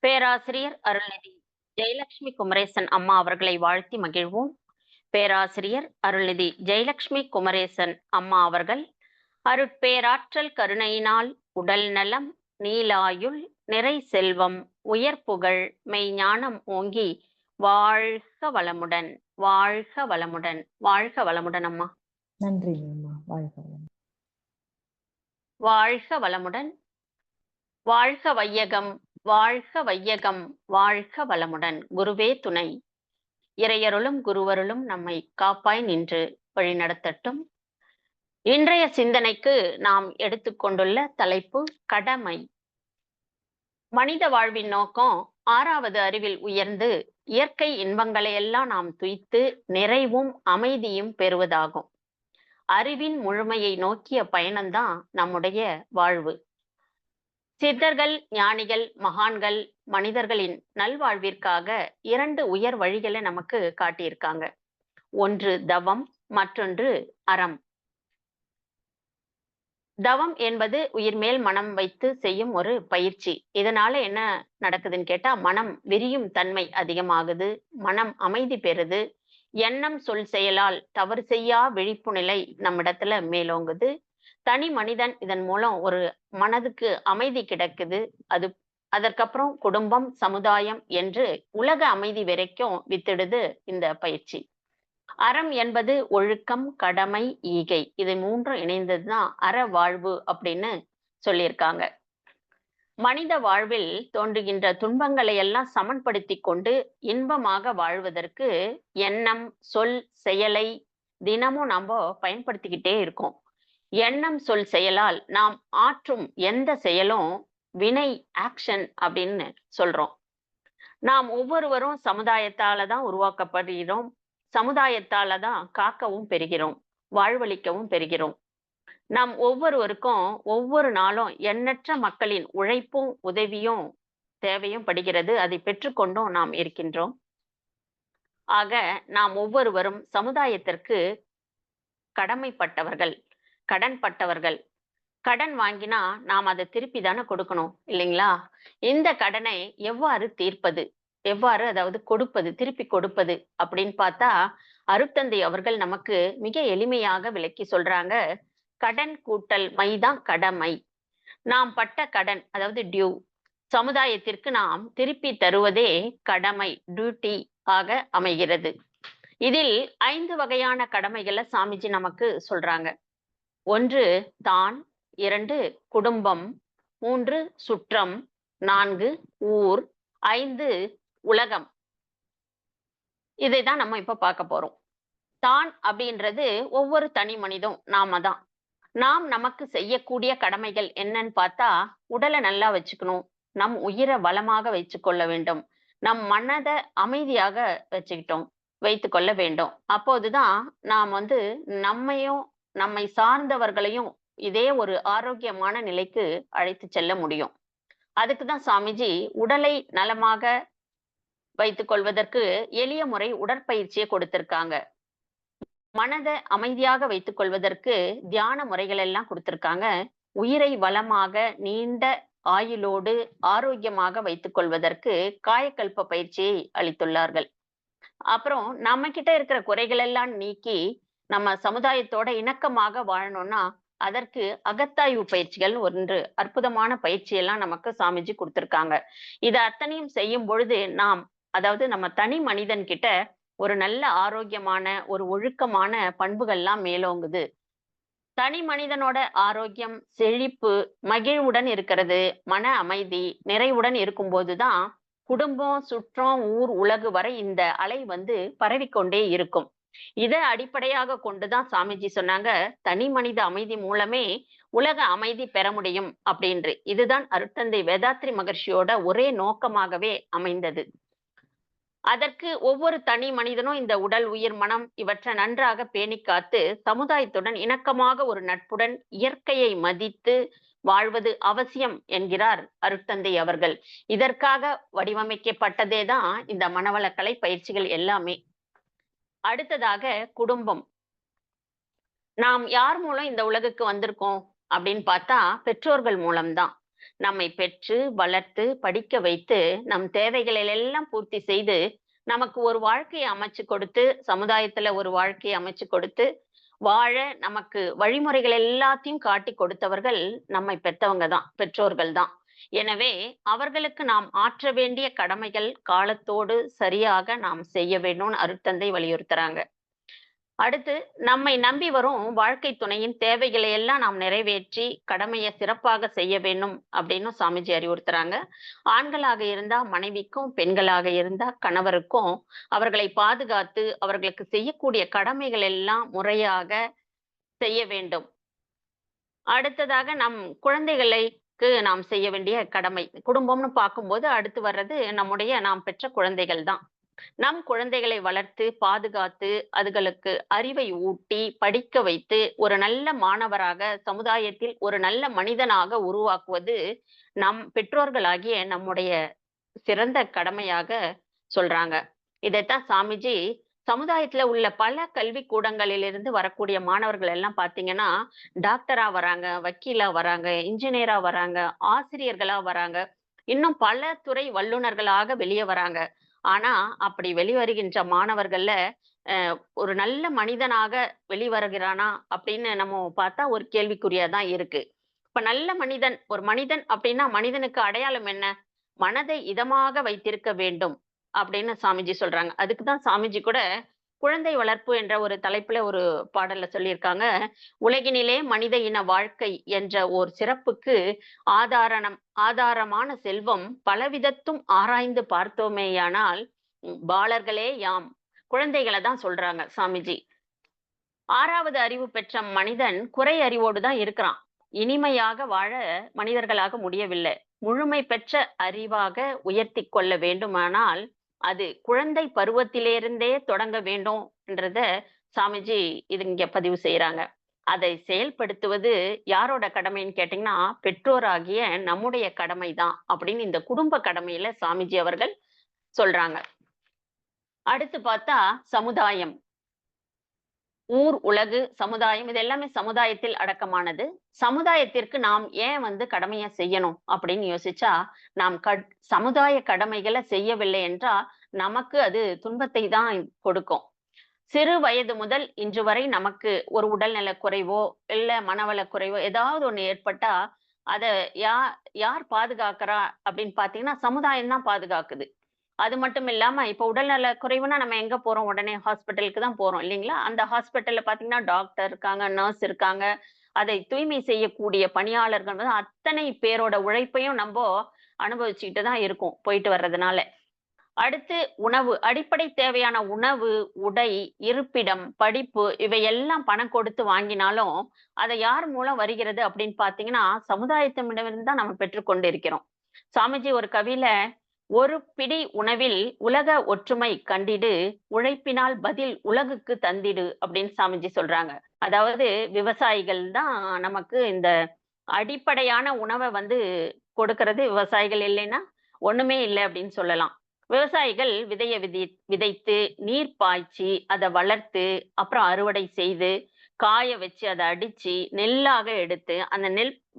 பேராசிரியர் அருள்நிதி ஜெயலட்சுமி குமரேசன் அம்மா அவர்களை வாழ்த்தி மகிழ்வோம். பேராசிரியர் அருள்நிதி ஜெயலட்சுமி குமரேசன் அம்மா அவர்கள் அருட்பேராற்றல் கருணையினால் உடல் நலம், நீலாயுள், நிறை செல்வம், உயர் புகழ், மெய்ஞானம் ஓங்கி வாழ்க வளமுடன், வாழ்க வளமுடன், வாழ்க வளமுடன் அம்மா. நன்றி அம்மா. வாழ்க வளமுடன். வாழ்க வளமுடன். வாழ்க வையகம், வாழ்க வையகம், வாழ்க வளமுடன். குருவே துணை. இறையருளும் குருவருளும் நம்மை காப்பாய் நின்று வழிநடத்தட்டும். இன்றைய சிந்தனைக்கு நாம் எடுத்துக்கொண்டுள்ள தலைப்பு கடமை. மனித வாழ்வின் நோக்கம் 6வது அறிவில் உயர்ந்து இயற்கை இன்பங்களையெல்லாம் நாம் துய்த்து நிறைவும் அமைதியும் பெறுவதாகும். அறிவின் முழுமையை நோக்கிய பயணம்தான் நம்முடைய வாழ்வு. சித்தர்கள், ஞானிகள், மகான்கள் மனிதர்களின் நல்வாழ்விற்காக 2 உயர் வழிகளை நமக்கு காட்டியிருக்காங்க. ஒன்று தவம், மற்றொன்று அறம். தவம் என்பது உயிர் மேல் மனம் வைத்து செய்யும் ஒரு பயிற்சி. இதனால என்ன நடக்குதுன்னு கேட்டா, மனம் விரியும் தன்மை அதிகமாகுது, மனம் அமைதி பெறுது, எண்ணம் சொல் செயலால் தவறு செய்யா விழிப்பு நிலை நம்மிடத்துல மேலோங்குது. தனி மனிதன் இதன் மூலம் ஒரு மனதுக்கு அமைதி கிடைக்குது. அதற்கப்புறம் குடும்பம், சமுதாயம் என்று உலக அமைதி வரைக்கும் வித்திடுது இந்த பயிற்சி. அறம் என்பது ஒழுக்கம், கடமை, ஈகை. இது 3ம் இணைந்ததுதான் அற வாழ்வு அப்படின்னு சொல்லியிருக்காங்க. மனித வாழ்வில் தோன்றுகின்ற துன்பங்களை எல்லாம் சமன்படுத்தி கொண்டு இன்பமாக வாழ்வதற்கு எண்ணம், சொல், செயலை தினமும் நம்ம பயன்படுத்திக்கிட்டே இருக்கோம். எண்ணம், சொல், செயலால் நாம் ஆற்றும் எந்த செயலும் வினை, ஆக்ஷன் அப்படின்னு சொல்றோம். நாம் ஒவ்வொருவரும் சமுதாயத்தால தான் உருவாக்கப்படுகிறோம். சமுதாயத்தால தான் காக்கவும் பெறுகிறோம், வாழ்வளிக்கவும் பெறுகிறோம். நாம் ஒவ்வொருவருக்கும் ஒவ்வொரு நாளும் எண்ணற்ற மக்களின் உழைப்பும் உதவியும் தேவையும் படுகிறது. அதை பெற்றுக்கொண்டும் நாம் இருக்கின்றோம். ஆக நாம் ஒவ்வொருவரும் சமுதாயத்திற்கு கடமைப்பட்டவர்கள், கடன்பட்டவர்கள். கடன் வாங்கினா நாம் அதை திருப்பி தானே கொடுக்கணும், இல்லைங்களா? இந்த கடனை எவ்வாறு தீர்ப்பது, எவ்வாறு அதாவது கொடுப்பது, திருப்பி கொடுப்பது அப்படின்னு பார்த்தா, அருட்தந்தை அவர்கள் நமக்கு மிக எளிமையாக விளக்கி சொல்றாங்க. கடன் கூட்டல் மைதான் கடமை. நாம் பட்ட கடன் அதாவது டியூ, சமுதாயத்திற்கு நாம் திருப்பி தருவதே கடமை, டியூட்டி ஆக அமைகிறது. இதில் 5 வகையான கடமைகளை சாமிஜி நமக்கு சொல்றாங்க. 1 தான், 2 குடும்பம், 3 சுற்றம், 4 ஊர், 5 உலகம். இதைதான் நம்ம இப்ப பார்க்க போறோம். தான் அப்படின்றது ஒவ்வொரு தனி மனிதம் நாம தான். நாம் நமக்கு செய்யக்கூடிய கடமைகள் என்னன்னு பார்த்தா, உடலை நல்லா வச்சுக்கணும், நம் உயிரை வளமாக வைத்துக்கொள்ள வேண்டும், நம் மனதை அமைதியாக வைத்துக்கொள்ள வேண்டும். அப்போதுதான் நாம் நம்மையும் நம்மை சார்ந்தவர்களையும் இதே ஒரு ஆரோக்கியமான நிலைக்கு அழைத்து செல்ல முடியும். அதுக்குதான் சாமிஜி உடலை நலமாக வைத்துக் கொள்வதற்கு எளிய முறை உடற்பயிற்சியை கொடுத்திருக்காங்க. மனதை அமைதியாக வைத்துக் கொள்வதற்கு தியான முறைகள் எல்லாம் கொடுத்திருக்காங்க. உயிரை வளமாக நீண்ட ஆயுளோடு ஆரோக்கியமாக வைத்துக் கொள்வதற்கு காயக்கல்ப பயிற்சியை அளித்துள்ளார்கள். அப்புறம் நம்ம கிட்ட இருக்கிற குறைகள் எல்லாம் நீக்கி நம்ம சமுதாயத்தோட இணக்கமாக வாழணும்னா அதற்கு அகத்தாய்வு பயிற்சிகள் ஒன்று அற்புதமான பயிற்சியெல்லாம் நமக்கு சாமிஜி கொடுத்திருக்காங்க. இது அத்தனையும் செய்யும் பொழுது நாம் அதாவது நம்ம தனி மனிதன் கிட்ட ஒரு நல்ல ஆரோக்கியமான ஒரு ஒழுக்கமான பண்புகள்லாம் மேலோங்குது. தனி மனிதனோட ஆரோக்கியம், செழிப்பு, மகிழ்வுடன் இருக்கிறது, மன அமைதி, நிறைவுடன் இருக்கும்போதுதான் குடும்பம், சுற்றம், ஊர், உலகு வரை இந்த அலை பரவிக்கொண்டே இருக்கும். இதை அடிப்படையாக கொண்டுதான் சாமிஜி சொன்னாங்க, தனி மனித அமைதி மூலமே உலக அமைதி பெற முடியும் அப்படின்று. இதுதான் அருட்தந்தை வேதாத்ரி மகர்ஷியோட ஒரே நோக்கமாகவே அமைந்தது. அதற்கு ஒவ்வொரு தனி மனிதனும் இந்த உடல், உயிர், மனம் இவற்றை நன்றாக பேணி காத்து சமுதாயத்துடன் இணக்கமாக ஒரு நட்புடன் இயற்கையை மதித்து வாழ்வது அவசியம் என்கிறார் அருட்தந்தை அவர்கள். இதற்காக வடிவமைக்கப்பட்டதேதான் இந்த மனவளக்கலை பயிற்சிகள் எல்லாமே. அடுத்ததாக குடும்பம். நாம் யார் மூலம் இந்த உலகுக்கு வந்திருக்கோம் அப்படின்னு பார்த்தா பெற்றோர்கள் மூலம்தான். நம்மை பெற்று, வளர்த்து, படிக்க வைத்து, நம் தேவைகளை எல்லாம் பூர்த்தி செய்து, நமக்கு ஒரு வாழ்க்கைய அமைச்சு கொடுத்து, சமுதாயத்துல ஒரு வாழ்க்கைய அமைச்சு கொடுத்து, வாழ நமக்கு வழிமுறைகள் எல்லாத்தையும் காட்டிக் கொடுத்தவர்கள் நம்மை பெத்தவங்க தான், பெற்றோர்கள் தான். எனவே, அவர்களுக்கு நாம் ஆற்ற வேண்டிய கடமைகள் காலத்தோடு சரியாக நாம் செய்ய வேணும்னு அருட்தந்தை வலியுறுத்துறாங்க. அடுத்து நம்மை நம்பி வரும் வாழ்க்கை துணையின் தேவைகளை எல்லாம் நாம் நிறைவேற்றி கடமையை சிறப்பாக செய்ய வேண்டும் அப்படின்னு சாமிஜி அறிவுறுத்துறாங்க. ஆண்களாக இருந்தா மனைவிக்கும், பெண்களாக இருந்தா கணவருக்கும் அவர்களை பாதுகாத்து அவர்களுக்கு செய்யக்கூடிய கடமைகள் எல்லாம் முறையாக செய்ய வேண்டும். அடுத்ததாக நம் குழந்தைகளுக்கு நாம் செய்ய வேண்டிய கடமை. குடும்பம்னு பார்க்கும்போது அடுத்து வர்றது நம்முடைய நாம் பெற்ற குழந்தைகள் தான். நம் குழந்தைகளை வளர்த்து, பாதுகாத்து, அதுகளுக்கு அறிவை ஊட்டி, படிக்க வைத்து, ஒரு நல்ல மாணவராக, சமுதாயத்தில் ஒரு நல்ல மனிதனாக உருவாக்குவது நம் பெற்றோர்களாகிய நம்முடைய சிறந்த கடமையாக சொல்றாங்க. இதைத்தான் சாமிஜி சமுதாயத்துல உள்ள பல கல்விக் கூடங்களிலிருந்து வரக்கூடிய மாணவர்கள் எல்லாம் பார்த்தீங்கன்னா, டாக்டரா வராங்க, வக்கீலா வராங்க, இன்ஜினியரா வராங்க, ஆசிரியர்களா வராங்க. இன்னும் பல துறை வல்லுனர்களாக வெளிய வராங்க. ஆனா, அப்படி வெளிவருகின்ற மாணவர்கள்ல, அ ஒரு நல்ல மனிதனாக வெளிவருகிறானா அப்படின்னு நம்ம பார்த்தா ஒரு கேள்விக்குறியா தான் இருக்கு. இப்ப நல்ல மனிதன், ஒரு மனிதன் அப்படின்னா மனிதனுக்கு அடையாளம் என்ன? மனதை இதமாக வைத்திருக்க வேண்டும் அப்படின்னு சாமிஜி சொல்றாங்க. அதுக்கு தான் சாமிஜி கூட குழந்தை வளர்ப்பு என்ற ஒரு தலைப்புல ஒரு பாடல்ல சொல்லியிருக்காங்க. உலகினிலே மனித இன வாழ்க்கை என்ற ஓர் சிறப்புக்கு ஆதாரணம் ஆதாரமான செல்வம் பலவிதத்தும் ஆராய்ந்து பார்த்தோமேயானால், பாலர்களே யாம். குழந்தைகள தான் சொல்றாங்க சாமிஜி. 6வது அறிவு பெற்ற மனிதன் குறை அறிவோடு தான் இருக்கிறான். இனிமையாக வாழ மனிதர்களாக முடியவில்லை. முழுமை பெற்ற அறிவாக உயர்த்திக் கொள்ள வேண்டுமானால், அது குழந்தை பருவத்திலிருந்தே தொடங்க வேண்டும் என்றத சாமிஜி இது இங்க பதிவு செய்றாங்க. அதை செயல்படுத்துவது யாரோட கடமைன்னு கேட்டீங்கன்னா, பெற்றோராகிய நம்முடைய கடமை தான் அப்படின்னு இந்த குடும்ப கடமையில சாமிஜி அவர்கள் சொல்றாங்க. அடுத்து பார்த்தா சமுதாயம். ஊர், உலகு, சமுதாயம் இது எல்லாமே சமுதாயத்தில் அடக்கமானது. சமுதாயத்திற்கு நாம் ஏன் கடமைய செய்யணும் அப்படின்னு யோசிச்சா, நாம் சமுதாய கடமைகள செய்யவில்லை என்றால், நமக்கு அது துன்பத்தை தான் கொடுக்கும். சிறு வயது முதல் இன்று வரை நமக்கு ஒரு உடல்நலக் குறைவோ, இல்ல மனவளக் குறைவோ ஏதாவது ஒண்ணு ஏற்பட்டா, அத யா யார் பாதுகாக்கிறா அப்படின்னு பார்த்தீங்கன்னா, சமுதாயம் தான் பாதுகாக்குது. அது மட்டும் இல்லாம, இப்ப உடல்நல குறைவுன்னா நம்ம எங்க போறோம்? உடனே ஹாஸ்பிட்டலுக்கு தான் போறோம் இல்லீங்களா? அந்த ஹாஸ்பிட்டல்ல பார்த்தீங்கன்னா, டாக்டர் இருக்காங்க, நர்ஸ் இருக்காங்க. அதை தூய்மை செய்யக்கூடிய பணியாளர்கள் அத்தனை பேரோட உழைப்பையும் நம்போ அனுபவிச்சுக்கிட்டு தான் இருக்கோம், போயிட்டு வர்றதுனால. அடுத்து உணவு. அடிப்படை தேவையான உணவு, உடை, இருப்பிடம், படிப்பு இவை எல்லாம் பணம் கொடுத்து வாங்கினாலும், அத யார் மூலம் வருகிறது அப்படின்னு பார்த்தீங்கன்னா, சமுதாயத்திடமிருந்து தான் நம்ம பெற்றுக் கொண்டிருக்கிறோம். சாமிஜி ஒரு கவியில, "ஒரு பிடி உணவில் உலக ஒற்றுமை கண்டிடு, உழைப்பினால் பதில் உலகுக்கு தந்திடு" அப்படின்னு சாமிஜி சொல்றாங்க. அதாவது விவசாயிகள் தான் நமக்கு இந்த அடிப்படையான உணவ கொடுக்கிறது. விவசாயிகள் இல்லைன்னா, ஒண்ணுமே இல்ல அப்படின்னு சொல்லலாம். விவசாயிகள் விதைய விதைத்து, நீர் பாய்ச்சி, அத வளர்த்து, அப்புறம் அறுவடை செய்து, காய வச்சு, அத அடிச்சு, நெல்லாக எடுத்து, அந்த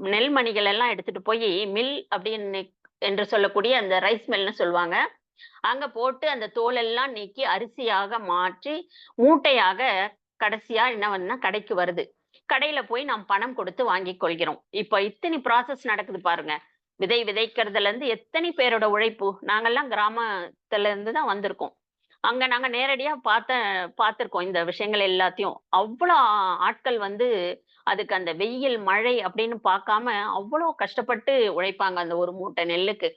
நெல் மணிகள் எல்லாம் எடுத்துட்டு போயி மில் அப்படின்னு என்று சொல்லக்கூடிய அந்த ரைஸ் மில்ன்னு சொல்லுவாங்க. அங்க போட்டு அந்த தோலெல்லாம் நீக்கி அரிசியாக மாற்றி, மூட்டையாக கடைசியா என்ன பண்ணும்னா கடைக்கு வருது. கடையில போய் நாம் பணம் கொடுத்து வாங்கிக் கொள்கிறோம். இப்ப இத்தனை ப்ராசஸ் நடக்குது பாருங்க. விதை விதைக்கிறதுல இருந்து எத்தனை பேரோட உழைப்பு. நாங்கெல்லாம் கிராமத்துல இருந்து தான் வந்திருக்கோம். அங்க நாங்க நேரடியா பார்த்திருக்கோம் இந்த விஷயங்கள் எல்லாத்தையும். அவ்வளோ ஆட்கள் அதுக்கு அந்த வெயில், மழை அப்படின்னு பார்க்காம அவ்வளோ கஷ்டப்பட்டு உழைப்பாங்க அந்த ஒரு மூட்டை நெல்லுக்கு.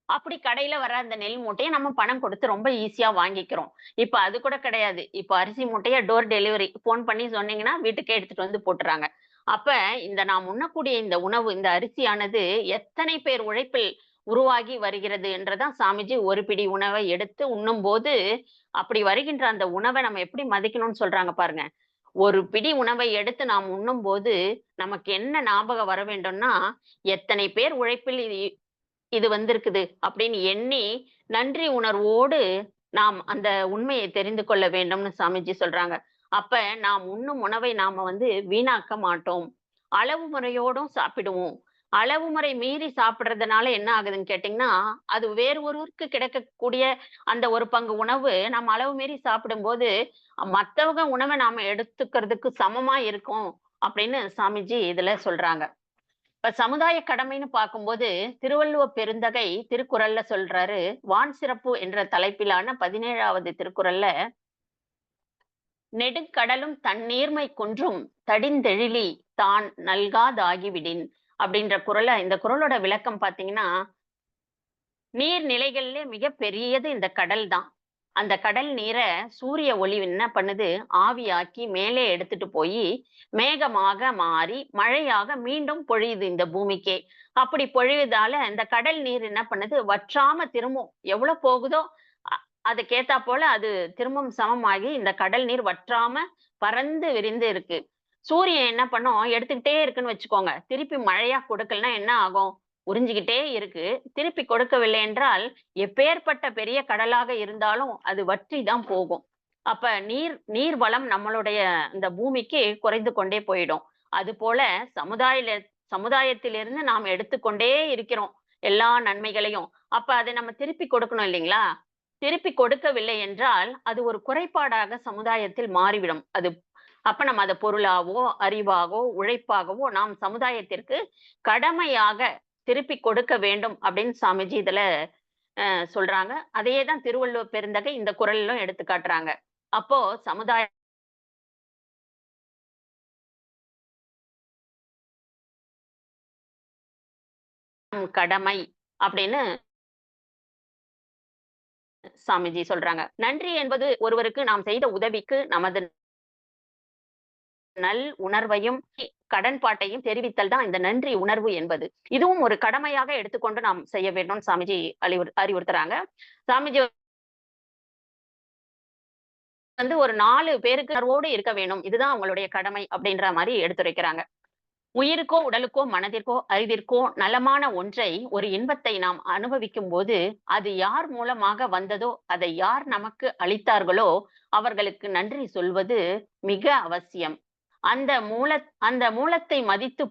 அப்படி கடையில வர அந்த நெல் மூட்டைய நம்ம பணம் கொடுத்து ரொம்ப ஈஸியா வாங்கிக்கிறோம். இப்ப அது கூட கிடையாது. இப்ப அரிசி மூட்டைய டோர் டெலிவரி ஃபோன் பண்ணி சொன்னீங்கன்னா, வீட்டுக்கே எடுத்துட்டு வந்து போட்டுறாங்க. அப்ப இந்த நாம் உண்ணக்கூடிய இந்த உணவு, இந்த அரிசியானது எத்தனை பேர் உழைப்பில் உருவாகி வருகிறது என்றதான் சாமிஜி ஒரு பிடி உணவை எடுத்து உண்ணும்போது, அப்படி வருகின்ற அந்த உணவ நம்ம எப்படி மதிக்கணும்னு சொல்றாங்க பாருங்க. ஒரு பிடி உணவை எடுத்து நாம் உண்ணும்போது, நமக்கு என்ன ஞாபகம் வர வேண்டும்னா, எத்தனை பேர் உழைப்பில் இது வந்திருக்குது அப்படின்னு எண்ணி, நன்றி உணர்வோடு நாம் அந்த உண்மையை தெரிந்து கொள்ள வேண்டும்னு சாமிஜி சொல்றாங்க. அப்ப நாம் உண்ணும் உணவை நாம வீணாக்க மாட்டோம். அளவு முறையோடும் சாப்பிடுவோம். அளவு முறை மீறி சாப்பிடுறதுனால என்ன ஆகுதுன்னு கேட்டீங்கன்னா, அது வேறு ஒருவருக்கு கிடைக்கக்கூடிய அந்த ஒரு பங்கு உணவு நம்ம அளவு மீறி சாப்பிடும்போது, மத்தவங்க உணவ நாம எடுத்துக்கிறதுக்கு சமமா இருக்கும் அப்படின்னு சாமிஜி இதுல சொல்றாங்க. இப்ப சமுதாய கடமைன்னு பார்க்கும்போது, திருவள்ளுவ பெருந்தகை திருக்குறள்ல சொல்றாரு, "வான் சிறப்பு" என்ற தலைப்பிலான 17வது திருக்குறள்ல, "நெடுங்கடலும் தண்ணீர்மை குன்றும் தடிந்தெழிலி தான் நல்காதாகிவிடின்" அப்படின்ற இந்த குறளோட விளக்கம் பார்த்தீங்கன்னா, நீர்நிலைகள்லே மிகப் பெரியது இந்த கடல் தான். அந்த கடல் நீர சூரிய ஒளி என்ன பண்ணுது, ஆவியாக்கி மேலே எடுத்துட்டு போயி, மேகமாக மாறி, மழையாக மீண்டும் பொழியுது இந்த பூமிக்கே. அப்படி பொழிவதால இந்த கடல் நீர் என்ன பண்ணுது, வற்றாம திரும்பும். எவ்வளோ போகுதோ, அ அதுக்கேத்தாப்போல அது திரும்பவும் சமமாகி இந்த கடல் நீர் வற்றாம பரந்து விரிந்து இருக்கு. சூரியன் என்ன பண்ணும், எடுத்துக்கிட்டே இருக்குன்னு வச்சுக்கோங்க. திருப்பி மழையா கொடுக்கலன்னா என்ன ஆகும்? உறிஞ்சிக்கிட்டே இருக்கு. திருப்பி கொடுக்கவில்லை என்றால், எப்பேர்ப்பட்ட பெரிய கடலாக இருந்தாலும் அது வற்றி தான் போகும். அப்ப நீர் வளம் நம்மளுடைய இந்த பூமிக்கு குறைந்து கொண்டே போயிடும். அதுபோல சமுதாயில சமுதாயத்திலிருந்து நாம் எடுத்துக்கொண்டே இருக்கிறோம், எல்லா நன்மைகளையும். அப்ப அதை நம்ம திருப்பி கொடுக்கணும் இல்லைங்களா? திருப்பி கொடுக்கவில்லை என்றால், அது ஒரு குறைபாடாக சமுதாயத்தில் மாறிவிடும். அப்ப நம்ம அத பொருளாவோ, அறிவாகவோ, உழைப்பாகவோ நாம் சமுதாயத்திற்கு கடமையாக திருப்பிக் கொடுக்க வேண்டும் அப்படின்னு சாமிஜி இதுல சொல்றாங்க. அதையே தான் திருவள்ளுவ பெருந்தகை இந்த குறளிலும் எடுத்து காட்டுறாங்க. அப்போ சமுதாயம் கடமை அப்படின்னு சாமிஜி சொல்றாங்க. நன்றி என்பது ஒருவருக்கு நாம் செய்த உதவிக்கு நமது நல் உணர்வையும், கடன்பாட்டையும் தெரிவித்தல் தான் இந்த நன்றி உணர்வு என்பது. இதுவும் ஒரு கடமையாக எடுத்துக்கொண்டு நாம் செய்ய வேண்டும்னு சாமிஜி அறிவுறுத்துறாங்க. சாமிஜி ஒரு 4 பேருக்கு உணர்வோடு இருக்க வேணும். இதுதான் அவங்களுடைய கடமை அப்படின்ற மாரி எடுத்துரைக்கிறாங்க. உயிருக்கோ, உடலுக்கோ, மனதிற்கோ, அறிவிற்கோ நலமான ஒன்றை, ஒரு இன்பத்தை நாம் அனுபவிக்கும்போது, அது யார் மூலமாக வந்ததோ, அதை யார் நமக்கு அளித்தார்களோ, அவர்களுக்கு நன்றி சொல்வது மிக அவசியம். அந்த அந்த மூலத்தை மதித்து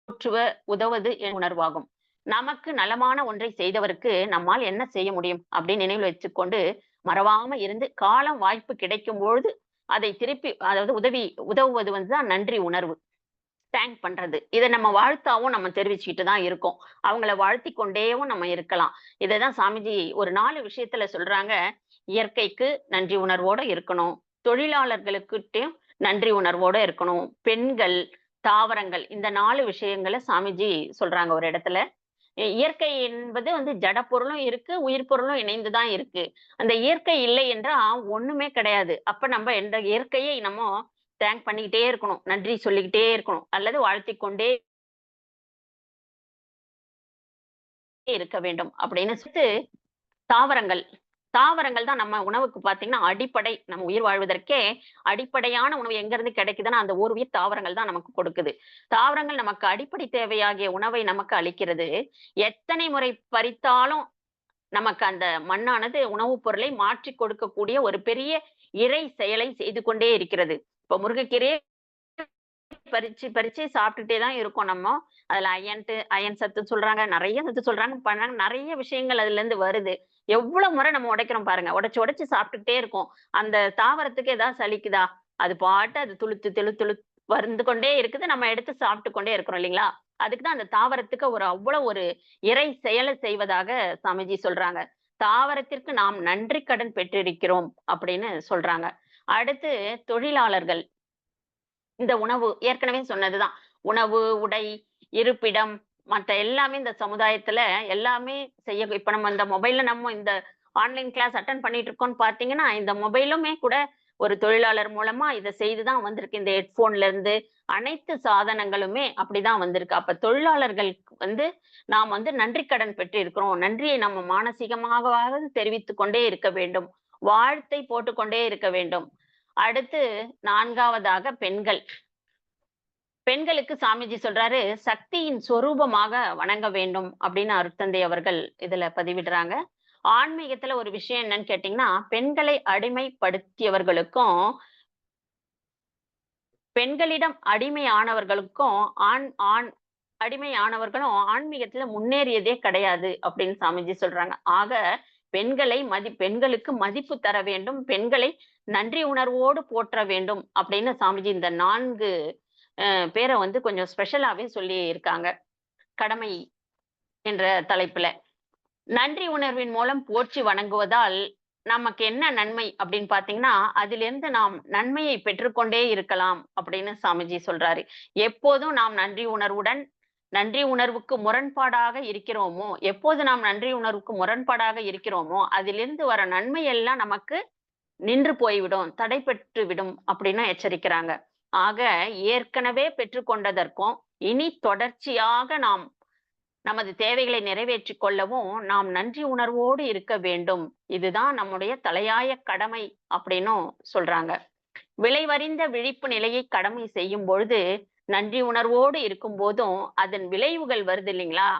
போற்றுவ உதவுவது உணர்வாகும். நமக்கு நலமான ஒன்றை செய்தவருக்கு நம்மால் என்ன செய்ய முடியும் அப்படின்னு நினைவில் வச்சுக்கொண்டு மறவாம இருந்து காலம் வாய்ப்பு கிடைக்கும் பொழுது அதை திருப்பி அதாவது உதவுவது தான் நன்றி உணர்வு. தேங்க் பண்றது. இத நம்ம வாழ்த்தாவும் நம்ம தெரிவிச்சுக்கிட்டு தான் இருக்கோம். அவங்கள வாழ்த்திக் கொண்டேவும் நம்ம இருக்கலாம். இததான் சாமிஜி ஒரு 4 விஷயத்துல சொல்றாங்க. இயற்கைக்கு நன்றி உணர்வோட இருக்கணும். தொழிலாளர்களுக்கிட்டயும் நன்றி உணர்வோட இருக்கணும். பெண்கள், தாவரங்கள் இந்த 4 விஷயங்கள சாமிஜி சொல்றாங்க ஒரு இடத்துல. இயற்கை என்பது ஜட பொருளும் இருக்கு, உயிர் பொருளும் இணைந்து தான் இருக்கு. அந்த இயற்கை இல்லை என்றா ஒண்ணுமே கிடையாது. அப்ப நம்ம இந்த இயற்கையை தேங்க் பண்ணிக்கிட்டே இருக்கணும். நன்றி சொல்லிக்கிட்டே இருக்கணும். அல்லது வாழ்த்திக் கொண்டே இருக்க வேண்டும் அப்படின்னு தாவரங்கள். தாவரங்கள் தான் நம்ம உணவுக்கு பார்த்தீங்கன்னா, அடிப்படை. நம்ம உயிர் வாழ்வதற்கே அடிப்படையான உணவு எங்கிருந்து கிடைக்குதுன்னா, அந்த ஒரு உயிர் தாவரங்கள் தான் நமக்கு கொடுக்குது. தாவரங்கள் நமக்கு அடிப்படை தேவையாகிய உணவை நமக்கு அளிக்கிறது. எத்தனை முறை பறித்தாலும் நமக்கு அந்த மண்ணானது உணவுப் பொருளை மாற்றிக் கொடுக்கக்கூடிய ஒரு பெரிய இறை செயலை செய்து கொண்டே இருக்கிறது. இப்ப முருங்கைக்கீரையே பறிச்சு, பறிச்சு சாப்பிட்டுட்டே தான் இருக்கோம் நம்ம. அதுல அயன் சத்து சொல்றாங்க. நெறைய சத்து சொல்றாங்க, பண்ணாங்க. நெறைய விஷயங்கள் அதுலருந்து வருது. எவ்வளவு முறை நம்ம உடைக்கிறோம் பாருங்க. உடைச்சு, உடைச்சு சாப்பிட்டுட்டே இருக்கோம். அந்த தாவரத்துக்கு ஏதாவது சலிக்குதா? அது பாட்டு அது துளுத்து, துளுத்து வந்து கொண்டே இருக்குது. நம்ம எடுத்து சாப்பிட்டு கொண்டே இருக்கிறோம் இல்லீங்களா? அதுக்கு தான் அந்த தாவரத்துக்கு அவ்வளவு ஒரு இறை செயல செய்வதாக சாமிஜி சொல்றாங்க. தாவரத்திற்கு நாம் நன்றி கடன் பெற்றிருக்கிறோம் அப்படின்னு சொல்றாங்க. அடுத்து தொழிலாளர்கள். இந்த உணவு ஏற்கனவே சொன்னதுதான். உணவு, உடை, இருப்பிடம் மத்த எல்லாமே இந்த சமுதாயத்துல எல்லாமே இப்ப நம்ம இந்த மொபைல்ல இந்த ஆன்லைன் கிளாஸ் அட்டெண்ட் பண்ணிட்டு இருக்கோம்ன்னு பார்த்தீங்கன்னா, இந்த மொபைலுமே கூட ஒரு தொழிலாளர் மூலமா இத செய்து தான் வந்திருக்கு. இந்த ஹெட்போன்ல இருந்து அனைத்து சாதனங்களுமே அப்படிதான் வந்திருக்கு. அப்ப தொழிலாளர்களுக்கு நாம் நன்றி கடன் பெற்றிருக்கிறோம். நன்றியை நம்ம மானசீகமாகவாவது தெரிவித்துக் கொண்டே இருக்க வேண்டும். வாழ்த்தை போட்டுக்கொண்டே இருக்க வேண்டும். அடுத்து 4வதாக பெண்கள். பெண்களுக்கு சாமிஜி சொல்றாரு, சக்தியின் சொரூபமாக வணங்க வேண்டும் அப்படின்னு அருட்தந்தை அவர்கள் இதுல பதிவிடுறாங்க. ஆன்மீகத்துல ஒரு விஷயம் என்னன்னு கேட்டீங்கன்னா, பெண்களை அடிமைப்படுத்தியவர்களுக்கும் பெண்களிடம் அடிமையானவர்களுக்கும் ஆண் ஆண் அடிமையானவர்களும் ஆன்மீகத்துல முன்னேறியதே கிடையாது அப்படின்னு சாமிஜி சொல்றாங்க. ஆக பெண்களுக்கு மதிப்பு தர வேண்டும். பெண்களை நன்றி உணர்வோடு போற்ற வேண்டும் அப்படின்னு சாமிஜி இந்த 4 பேர வந்து கொஞ்சம் ஸ்பெஷலாவே சொல்லி இருக்காங்க. கடமை என்ற தலைப்புல. நன்றி உணர்வின் மூலம் போற்றி வணங்குவதால் நமக்கு என்ன நன்மை அப்படின்னு பார்த்தீங்கன்னா, அதிலிருந்து நாம் நன்மையை பெற்றுக்கொண்டே இருக்கலாம் அப்படின்னு சாமிஜி சொல்றாரு. எப்போதும் நாம் நன்றி உணர்வுக்கு முரண்பாடாக இருக்கிறோமோ, எப்போது நாம் நன்றி உணர்வுக்கு முரண்பாடாக இருக்கிறோமோ, அதிலிருந்து வர நன்மை எல்லாம் நமக்கு நின்று போய்விடும், தடைபட்டு விடும் அப்படின்னு எச்சரிக்கிறாங்க. ஆக ஏற்கனவே பெற்றுக்கொண்டதற்கும், இனி தொடர்ச்சியாக நாம் நமது தேவைகளை நிறைவேற்றிக் கொள்ளவும் நாம் நன்றி உணர்வோடு இருக்க வேண்டும். இதுதான் நம்முடைய தலையாய கடமை அப்படின்னும் சொல்றாங்க. விளைவறிந்த விழிப்பு நிலையை கடமை செய்யும் பொழுது நன்றி உணர்வோடு இருக்கும் போதும் அதன் விளைவுகள் வருது இல்லைங்களா?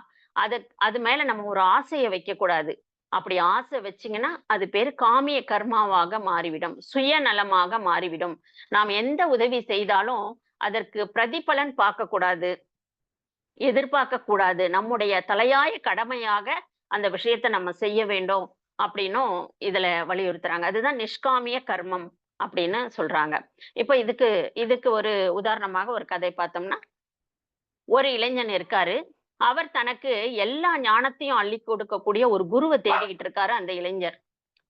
அது மேல நம்ம ஒரு ஆசையை வைக்க கூடாது. அப்படி ஆசை வச்சீங்கன்னா அது பேரு காமிய கர்மாவாக மாறிவிடும், சுயநலமாக மாறிவிடும். நாம் எந்த உதவி செய்தாலும் அதற்கு பிரதிபலன் பார்க்க கூடாது, எதிர்பார்க்க கூடாது. நம்முடைய தலையாய கடமையாக அந்த விஷயத்த நம்ம செய்ய வேண்டும் அப்படின்னும் இதுல வலியுறுத்துறாங்க. அதுதான் நிஷ்காமிய கர்மம் அப்படின்னு சொல்றாங்க. இப்ப இதுக்கு ஒரு உதாரணமாக ஒரு கதை பார்த்தோம்னா, ஒரு இளைஞன் இருக்காரு. அவர் தனக்கு எல்லா ஞானத்தையும் அள்ளிக் கொடுக்கக்கூடிய ஒரு குருவ தேடிக்கிட்டு இருக்காரு அந்த இளைஞர்.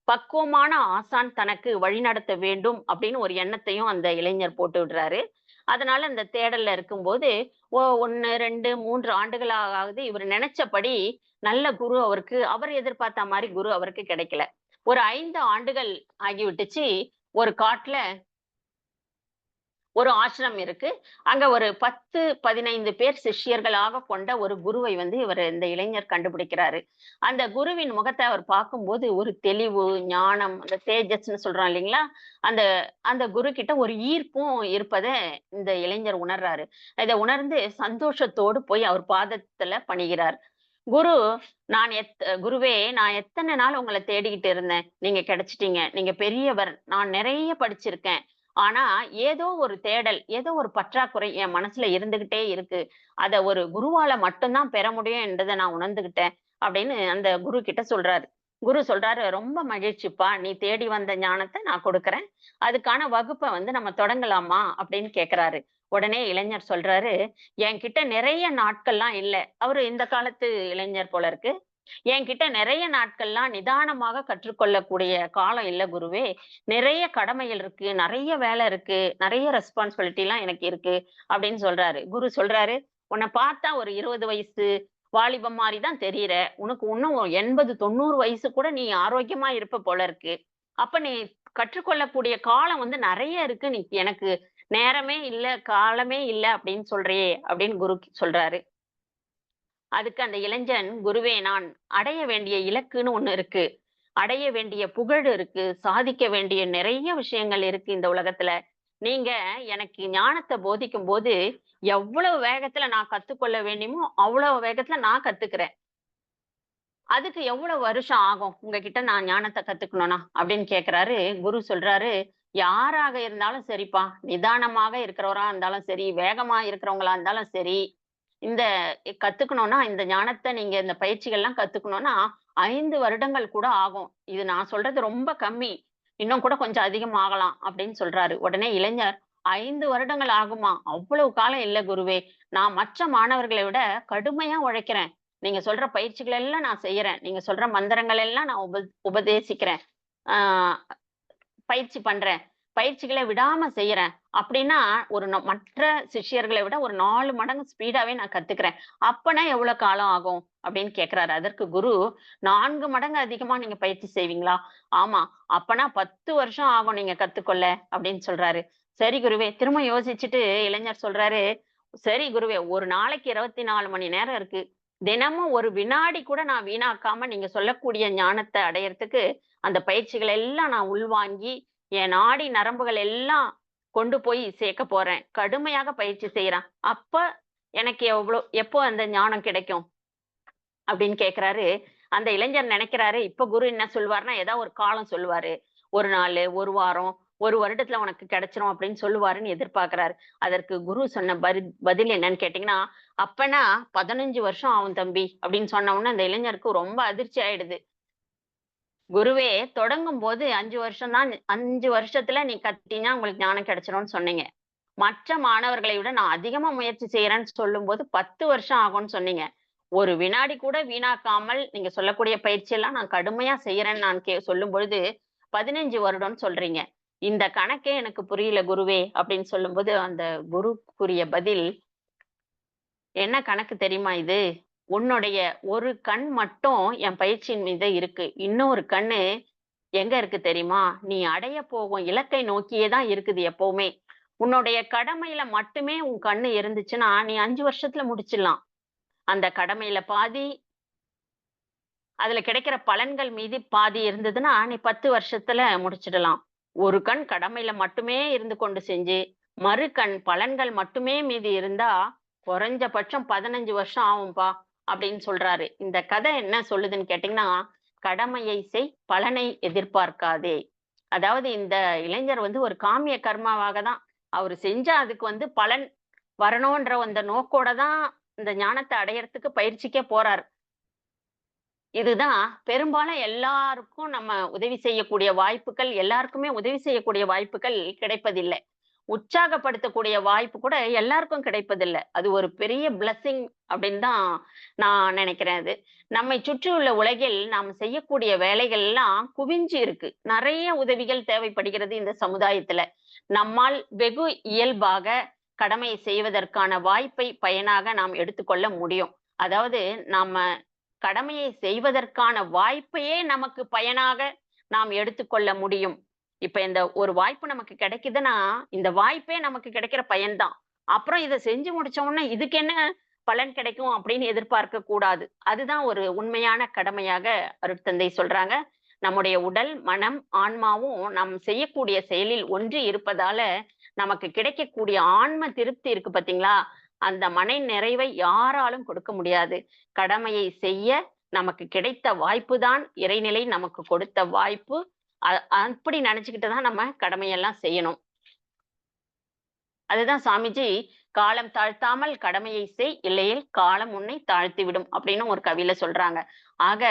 பக்குவமான ஆசான் தனக்கு வழிநடத்த வேண்டும் அப்படின்னு ஒரு எண்ணத்தையும் அந்த இளைஞர் போட்டு விடுறாரு. அதனால அந்த தேடல்ல இருக்கும்போது 1, 2, 3 ஆண்டுகளாக ஆகுது. இவர் நினைச்சபடி நல்ல குரு அவர் எதிர்பார்த்த மாரி குரு அவருக்கு கிடைக்கல. ஒரு 5 ஆண்டுகள் ஆகிவிட்டுச்சு. ஒரு காட்டுல ஒரு ஆசிரமம் இருக்கு. அங்க ஒரு 10, 15 பேர் சிஷ்யர்களாக கொண்ட ஒரு குருவை வந்து இந்த இளைஞர் கண்டுபிடிக்கிறாரு. அந்த குருவின் முகத்த அவர் பார்க்கும்போது ஒரு தெளிவு, ஞானம், அந்த தேஜஸ்ன்னு சொல்றோம் இல்லைங்களா? அந்த அந்த குரு கிட்ட ஒரு ஈர்ப்பும் இருப்பத இந்த இளைஞர் உணர்றாரு. இத உணர்ந்து சந்தோஷத்தோடு போய் அவர் பாதத்துல பணிகிறார். குரு, குருவே, நான் எத்தன நாள் உங்கள தேடிக்கிட்டு இருந்தேன். நீங்க கிடைச்சிட்டீங்க. நீங்க பெரியவர். நான் நிறைய படிச்சிருக்கேன். ஆனா, ஏதோ ஒரு தேடல், ஏதோ ஒரு பற்றாக்குறை என் மனசுல இருந்துகிட்டே இருக்கு. அத ஒரு குருவால மட்டும் தான் பெற முடியும் என்றத நான் உணர்ந்துகிட்டேன். அப்படின்னு அந்த குரு கிட்ட சொல்றாரு. குரு சொல்றாரு, "ரொம்ப மகிழ்ச்சிப்பா. நீ தேடி வந்த ஞானத்த நான் கொடுக்கிறேன். அதுக்கான வகுப்ப வந்து நம்ம தொடங்கலாமா?" அப்படின்னு கேட்கிறாரு. உடனே இளைஞர் சொல்றாரு, "என்கிட்ட நிறைய நாட்கள்லாம் இல்ல." அவரு இந்த காலத்து இளைஞர் போல இருக்கு. "என்கிட்ட நிறைய நாட்கள்லாம் நிதானமாக கற்றுக்கொள்ளக்கூடிய காலம் இல்ல குருவே. நிறைய கடமைகள் இருக்கு, நிறைய வேலை இருக்கு, நிறைய ரெஸ்பான்சிபிலிட்டிலாம் எனக்கு இருக்கு." அப்படின்னு சொல்றாரு. குரு சொல்றாரு, "உன்ன பார்த்தா ஒரு 20 வயசு வாலிபன் மாரி தான் தெரியிற. உனக்கு இன்னும் 80, 90 வயசு கூட நீ ஆரோக்கியமா இருப்ப போல இருக்கு. அப்ப நீ கற்றுக்கொள்ளக்கூடிய காலம் வந்து நெறைய இருக்கு. நீ எனக்கு நேரமே இல்ல, காலமே இல்ல அப்படின்னு சொல்றியே." அப்படின்னு குரு சொல்றாரு. அதுக்கு அந்த இளைஞன், "குருவே, நான் அடைய வேண்டிய இலக்குன்னு ஒண்ணு இருக்கு. அடைய வேண்டிய புகழ் இருக்கு. சாதிக்க வேண்டிய நிறைய விஷயங்கள் இருக்கு இந்த உலகத்துல. நீங்க எனக்கு ஞானத்த போதிக்கும்போது, எவ்வளவு வேகத்துல நான் கத்துக்கொள்ள வேண்டியுமோ, அவ்வளவு வேகத்துல நான் கத்துக்கிறேன். அதுக்கு எவ்வளவு வருஷம் ஆகும்? உங்ககிட்ட நான் ஞானத்த கத்துக்கணும்னா?" அப்படின்னு கேட்கிறாரு. குரு சொல்றாரு, "யாராக இருந்தாலும் சரிப்பா. நிதானமாக இருக்கிறவரா இருந்தாலும் சரி, வேகமா இருக்கிறவங்களா இருந்தாலும் சரி, இந்த கத்துக்கணும்னா, இந்த ஞானத்த நீங்க இந்த பயிற்சிகள்லாம் கத்துக்கணும்னா 5 வருடங்கள் கூட ஆகும். இது நான் சொல்றது ரொம்ப கம்மி. இன்னும் கூட கொஞ்சம் அதிகம் ஆகலாம்." அப்படின்னு சொல்றாரு. உடனே இளைஞர், "5 வருடங்கள் ஆகுமா? அவ்வளவு காலம் இல்ல குருவே. நான் மற்ற மாணவர்களை விட கடுமையா உழைக்கிறேன். நீங்க சொல்ற பயிற்சிகள் எல்லாம் நான் செய்யறேன். நீங்க சொல்ற மந்திரங்கள் எல்லாம் நான் உபதேசிக்கிறேன். ஆ பயிற்சி பண்றேன். பயிற்சிகள விடாம செய்யறேன். அப்படின்னா, மற்ற சிஷ்யர்களை விட ஒரு 4 மடங்கு ஸ்பீடாவே நான் கத்துக்கிறேன். அப்பன்னா எவ்வளவு காலம் ஆகும்?" அப்படின்னு கேட்கிறாரு. அதற்கு குரு, "4 மடங்கு அதிகமா நீங்க பயிற்சி செய்வீங்களா? ஆமா. அப்பன்னா 10 வருஷம் ஆகும் நீங்க கத்துக்கொள்ள." அப்படின்னு சொல்றாரு. சரி குருவே. திரும்ப யோசிச்சுட்டு இளைஞர் சொல்றாரு, "சரி குருவே, ஒரு நாளைக்கு 24 மணி நேரம் இருக்கு. தினமும் ஒரு வினாடி கூட நான் வீணாக்காம நீங்க சொல்லக்கூடிய ஞானத்த அடையறதுக்கு அந்த பயிற்சிகள் எல்லாம் நான் உள்வாங்கி, என் நாடி நரம்புகள் எல்லாம் கொண்டு போய் சேர்க்க போறேன். கடுமையாக பயிற்சி செய்றேன். அப்ப எனக்கு எப்போ அந்த ஞானம் கிடைக்கும்?" அப்படின்னு கேட்கிறாரு. அந்த இளைஞர் நினைக்கிறாரு, இப்ப குரு என்ன சொல்வாருன்னா, ஏதாவது ஒரு காலம் சொல்லுவாரு. 1 நாளு, 1 வாரம், 1 வருடத்துல உனக்கு கிடைச்சிரும் அப்படின்னு சொல்லுவாருன்னு எதிர்பார்க்கிறாரு. அதற்கு குரு சொன்ன பதில் என்னன்னு கேட்டீங்கன்னா, "அப்பன்னா 15 வருஷம் ஆகும் தம்பி" அப்படின்னு சொன்ன உடனே அந்த இளைஞருக்கு ரொம்ப அதிர்ச்சி ஆயிடுது. குருவே தொடங்கும்போது 5 வருஷம் தான் 5 வருஷத்துல நீ கத்தீங்கன்னா உங்களுக்கு ஞானம் கிடைச்சிரும்னு சொன்னீங்க. மற்ற மாணவர்களை விட நான் அதிகமா முயற்சி செய்றேன்னு சொல்லும்போது 10 வருஷம் ஆகும்னு சொன்னீங்க. ஒரு வினாடி கூட வீணாக்காமல் நீங்க சொல்லக்கூடிய பயிற்சியெல்லாம் நான் கடுமையா செய்யறேன்னு நான் சொல்லும்பொழுது 15 வருடம்னு சொல்றீங்க. இந்த கணக்கே எனக்கு புரியல குருவே! அப்படின்னு சொல்லும்போது, அந்த குரு கூறிய பதில், "என்ன கணக்கு தெரியுமா இது? உன்னுடைய ஒரு கண் மட்டும் என் பயிற்சியின் மீது இருக்கு. இன்னொரு கண்ணு எங்க இருக்கு தெரியுமா? நீ அடையப் போகும் இலக்கை நோக்கியே தான் இருக்குது எப்பவுமே. உன்னுடைய கடமையில மட்டுமே உன் கண்ணு இருந்துச்சுன்னா, நீ 5 வருஷத்துல முடிச்சிடலாம். அந்த கடமையில பாதி, அதுல கிடைக்கிற பலன்கள் மீதி பாதி இருந்ததுன்னா, நீ 10 வருஷத்துல முடிச்சிடலாம். ஒரு கண் கடமையில மட்டுமே இருந்து கொண்டு செஞ்சு, மறு கண் பலன்கள் மட்டுமே மீதி இருந்தா, குறைஞ்சபட்சம் 15 வருஷம் ஆகும்பா அப்படின்னு சொல்றாரு. இந்த கதை என்ன சொல்லுதுன்னு கேட்டீங்கன்னா, கடமையை செய், பலனை எதிர்பார்க்காதே. அதாவது இந்த இளைஞர் வந்து ஒரு காமிய கர்மாவாக தான் அவரு செஞ்சா அதுக்கு வந்து பலன் வரணுன்ற அந்த நோக்கோட தான் இந்த ஞானத்த அடையறதுக்கு பயிற்சிக்கே போறாரு. இதுதான் பெரும்பாலும் எல்லாருக்கும் நம்ம உதவி செய்யக்கூடிய வாய்ப்புகள், எல்லாருக்குமே உதவி செய்யக்கூடிய வாய்ப்புகள் கிடைப்பதில்லை. உற்சாகப்படுத்தக்கூடிய வாய்ப்பு கூட எல்லாருக்கும் கிடைப்பதில்ல. அது ஒரு பெரிய பிளெஸ்ஸிங் அப்படின்னு தான் நான் நினைக்கிறேன் அது. நம்மை சுற்றியுள்ள உலகில் நாம் செய்யக்கூடிய வேலைகள் எல்லாம் குவிஞ்சு இருக்கு. நெறைய உதவிகள் தேவைப்படுகிறது இந்த சமுதாயத்துல. நம்மால் வெகு இயல்பாக கடமையை செய்வதற்கான வாய்ப்பை பயனாக நாம் எடுத்துக்கொள்ள முடியும். அதாவது நாம கடமையை செய்வதற்கான வாய்ப்பையே நமக்கு பயனாக நாம் எடுத்துக்கொள்ள முடியும். இப்ப இந்த ஒரு வாய்ப்பு நமக்கு கிடைக்குதுன்னா, இந்த வாய்ப்பே நமக்கு கிடைக்கிற பயன் தான். அப்புறம் இத செஞ்சு முடிச்ச உடனே இதுக்கு என்ன பலன் கிடைக்கும் அப்படின்னு எதிர்பார்க்க கூடாது. அதுதான் ஒரு உண்மையான கடமையாக அருட்தந்தை சொல்றாங்க. நம்முடைய உடல், மனம், ஆன்மாவும் நாம் செய்யக்கூடிய செயலில் ஒன்றி இருப்பதால, நமக்கு கிடைக்கக்கூடிய ஆன்ம திருப்தி இருக்கு பார்த்தீங்களா? அந்த மன நிறைவை யாராலும் கொடுக்க முடியாது. கடமையை செய்ய நமக்கு கிடைத்த வாய்ப்பு தான் இறைநிலை நமக்கு கொடுத்த வாய்ப்பு. அ அப்படி நினைச்சுக்கிட்டு தான் நம்ம கடமையெல்லாம் செய்யணும். அதுதான் சாமிஜி, "காலம் தாழ்த்தாமல் கடமையை செய், இல்லையேல் காலம் உன்னை தாழ்த்திவிடும்" அப்படின்னு ஒரு கவியில சொல்றாங்க. ஆக,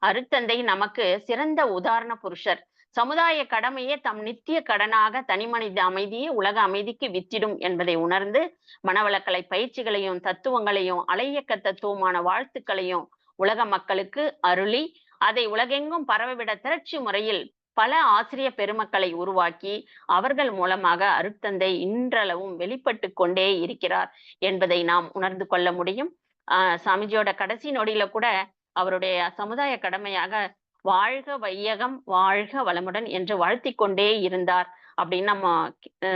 அருட்தந்தை நமக்கு சிறந்த உதாரண புருஷர். சமுதாய கடமையே தம் நித்திய கடனாக தனிமனித அமைதியே உலக அமைதிக்கு வித்திடும் என்பதை உணர்ந்து, மனவளக்கலை பயிற்சிகளையும், தத்துவங்களையும், அலையியக்க தத்துவமான வாழ்த்துக்களையும் உலக மக்களுக்கு அருளி, அதை உலகெங்கும் பரவவிட திரட்சி முறையில் பல ஆசிரிய பெருமக்களை உருவாக்கி, அவர்கள் மூலமாக அருட்தந்தை இன்றளவும் வெளிப்பட்டுக் கொண்டே இருக்கிறார் என்பதை நாம் உணர்ந்து கொள்ள முடியும். சாமிஜியோட கடைசி நொடியில கூட அவருடைய சமுதாய கடமையாக "வாழ்க வையகம், வாழ்க வளமுடன்" என்று வாழ்த்திக் கொண்டே இருந்தார் அப்படின்னு நம்ம அ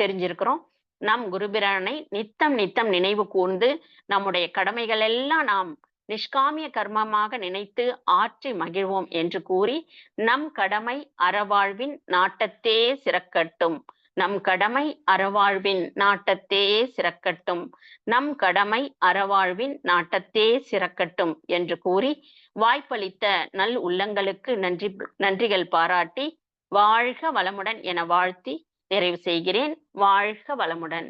தெரிஞ்சிருக்கிறோம். நம் குருபிரானை நித்தம் நித்தம் நினைவு கூர்ந்து, நம்முடைய கடமைகள் எல்லாம் நாம் நிஷ்காமிய கர்மமாக நினைத்து ஆற்றி மகிழ்வோம் என்று கூறி, நம் கடமை அறவாழ்வின் நாட்டத்தே சிறக்கட்டும். நம் கடமை அறவாழ்வின் நாட்டத்தே சிறக்கட்டும். நம் கடமை அறவாழ்வின் நாட்டத்தே சிறக்கட்டும் என்று கூறி, வாய்ப்பளித்த நல் உள்ளங்களுக்கு நன்றிகள் பாராட்டி, வாழ்க வளமுடன் என வாழ்த்தி நிறைவு செய்கிறேன். வாழ்க வளமுடன்.